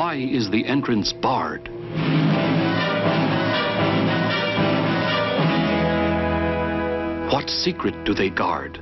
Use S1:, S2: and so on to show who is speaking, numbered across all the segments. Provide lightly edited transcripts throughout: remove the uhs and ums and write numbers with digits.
S1: Why is the entrance barred? What secret do they guard?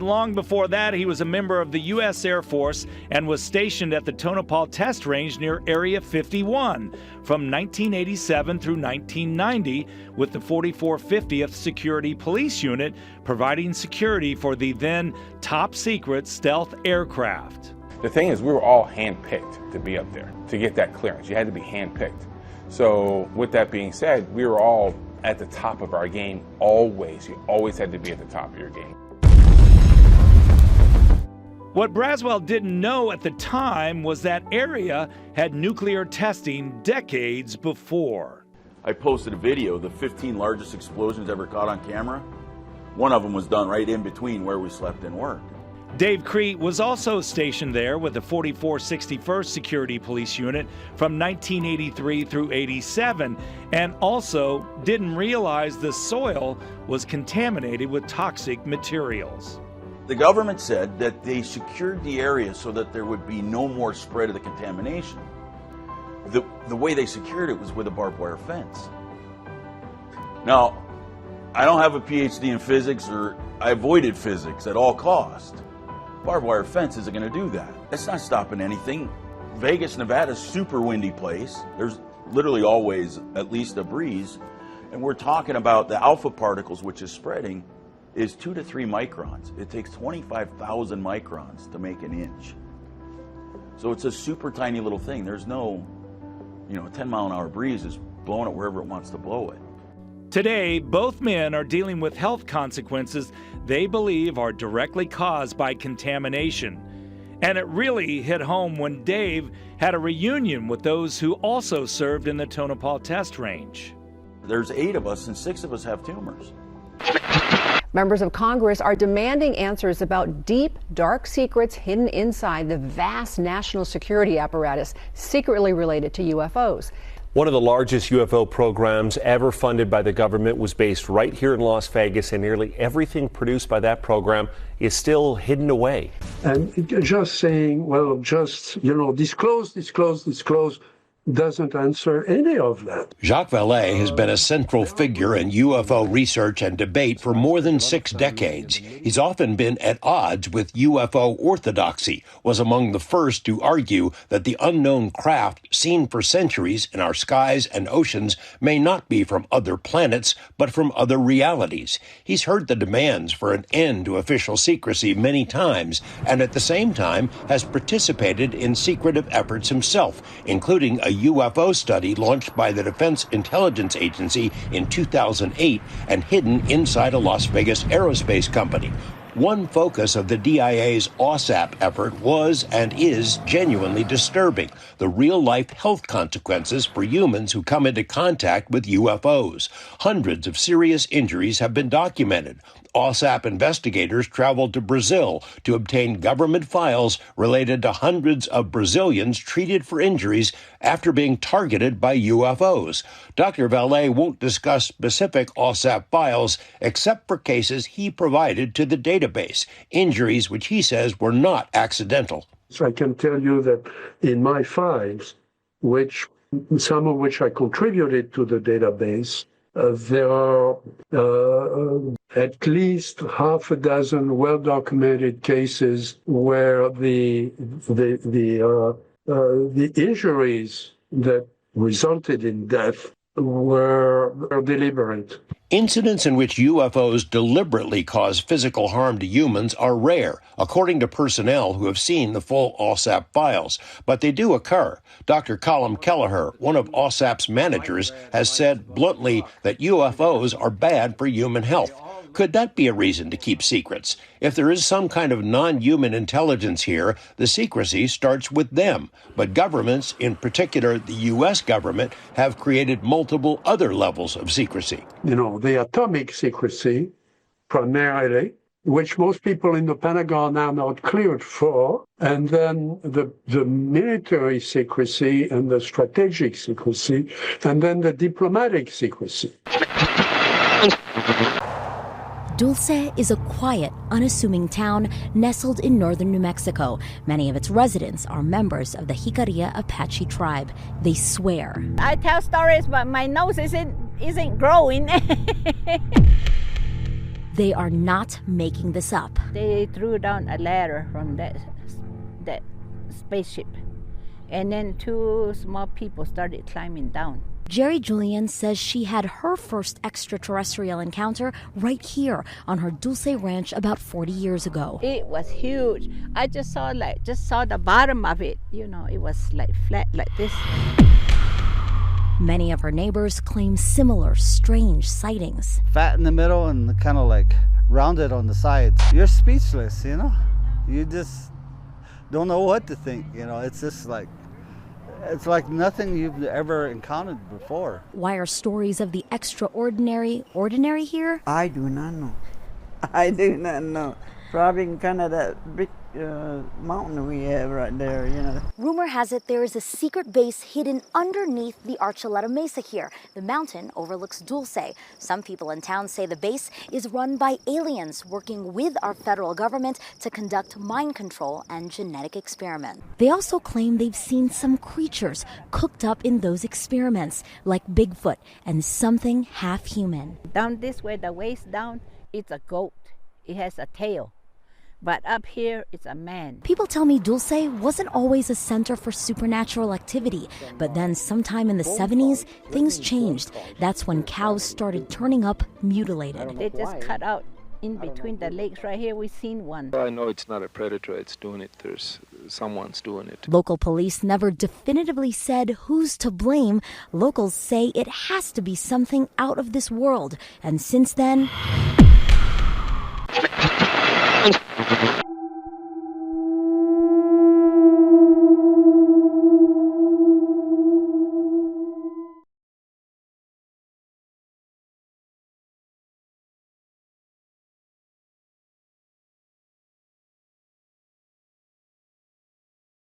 S2: Long before that, he was a member of the U.S. Air Force and was stationed at the Tonopah Test Range near Area 51 from 1987 through 1990 with the 4450th Security Police Unit, providing security for the then top-secret stealth aircraft.
S3: The thing is, we were all handpicked to be up there, to get that clearance. You had to be handpicked. So with that being said, we were all at the top of our game always. You always had to be at the top of your game.
S2: What Braswell didn't know at the time was that area had nuclear testing decades before.
S4: I posted a video of the 15 largest explosions ever caught on camera. One of them was done right in between where we slept and worked.
S2: Dave Crete was also stationed there with the 4461st Security Police Unit from 1983 through 87, and also didn't realize the soil was contaminated with toxic materials.
S4: The government said that they secured the area so that there would be no more spread of the contamination. The way they secured it was with a barbed wire fence. Now, I don't have a PhD in physics, or I avoided physics at all costs. Barbed wire fence isn't going to do that. It's not stopping anything. Vegas, Nevada is a super windy place. There's literally always at least a breeze. And we're talking about the alpha particles, which is spreading, is 2 to 3 microns. It takes 25,000 microns to make an inch. So it's a super tiny little thing. There's no, a 10-mile-an-hour breeze is blowing it wherever it wants to blow it.
S2: Today, both men are dealing with health consequences they believe are directly caused by contamination. And it really hit home when Dave had a reunion with those who also served in the Tonopah test range.
S4: There's 8 of us, and 6 of us have tumors.
S5: Members of Congress are demanding answers about deep, dark secrets hidden inside the vast national security apparatus secretly related to UFOs.
S6: One of the largest UFO programs ever funded by the government was based right here in Las Vegas, and nearly everything produced by that program is still hidden away.
S7: And just saying, well, disclose, doesn't answer any of that.
S8: Jacques Vallée has been a central figure in UFO research and debate for more than 6 decades. He's often been at odds with UFO orthodoxy, was among the first to argue that the unknown craft seen for centuries in our skies and oceans may not be from other planets, but from other realities. He's heard the demands for an end to official secrecy many times, and at the same time has participated in secretive efforts himself, including a UFO study launched by the Defense Intelligence Agency in 2008 and hidden inside a Las Vegas aerospace company. One focus of the DIA's OSAP effort was and is genuinely disturbing: the real-life health consequences for humans who come into contact with UFOs. Hundreds of serious injuries have been documented. OSAP investigators traveled to Brazil to obtain government files related to hundreds of Brazilians treated for injuries after being targeted by UFOs. Dr. Vallée won't discuss specific OSAP files except for cases he provided to the database, injuries which he says were not accidental.
S7: So I can tell you that in my files, some of which I contributed to the database, there are at least half a dozen well-documented cases where the injuries that resulted in death were deliberate.
S8: Incidents in which UFOs deliberately cause physical harm to humans are rare, according to personnel who have seen the full OSAP files, but they do occur. Dr. Colm Kelleher, one of OSAP's managers, has said bluntly that UFOs are bad for human health. Could that be a reason to keep secrets? If there is some kind of non-human intelligence here, the secrecy starts with them. But governments, in particular the U.S. government, have created multiple other levels of secrecy.
S7: The atomic secrecy, primarily, which most people in the Pentagon are not cleared for, and then the military secrecy and the strategic secrecy, and then the diplomatic secrecy.
S9: Dulce is a quiet, unassuming town nestled in northern New Mexico. Many of its residents are members of the Jicarilla Apache tribe. They swear.
S10: I tell stories, but my nose isn't growing.
S9: They are not making this up.
S10: They threw down a ladder from that spaceship, and then 2 small people started climbing down.
S9: Jerry Julian says she had her first extraterrestrial encounter right here on her Dulce ranch about 40 years ago.
S10: It was huge. I just saw the bottom of it. It was flat like this.
S9: Many of her neighbors claim similar strange sightings.
S11: Fat in the middle and kind of rounded on the sides. You're speechless, You just don't know what to think, It's just it's like nothing you've ever encountered before.
S9: Why are stories of the extraordinary ordinary here?
S12: I do not know. I do not know. Probably in kind of that big mountain we have right there, you know.
S9: Rumor has it there is a secret base hidden underneath the Archuleta Mesa here. The mountain overlooks Dulce. Some people in town say the base is run by aliens working with our federal government to conduct mind control and genetic experiments. They also claim they've seen some creatures cooked up in those experiments, like Bigfoot and something half human.
S10: Down this way, the waist down, it's a goat. It has a tail. But up here, it's a man.
S9: People tell me Dulce wasn't always a center for supernatural activity, but then sometime in the 70s, things changed. That's when cows started turning up mutilated.
S10: They just cut out in between the legs right here. We've seen one.
S13: I know it's not a predator, it's doing it. Someone's doing it.
S9: Local police never definitively said who's to blame. Locals say it has to be something out of this world. And since then...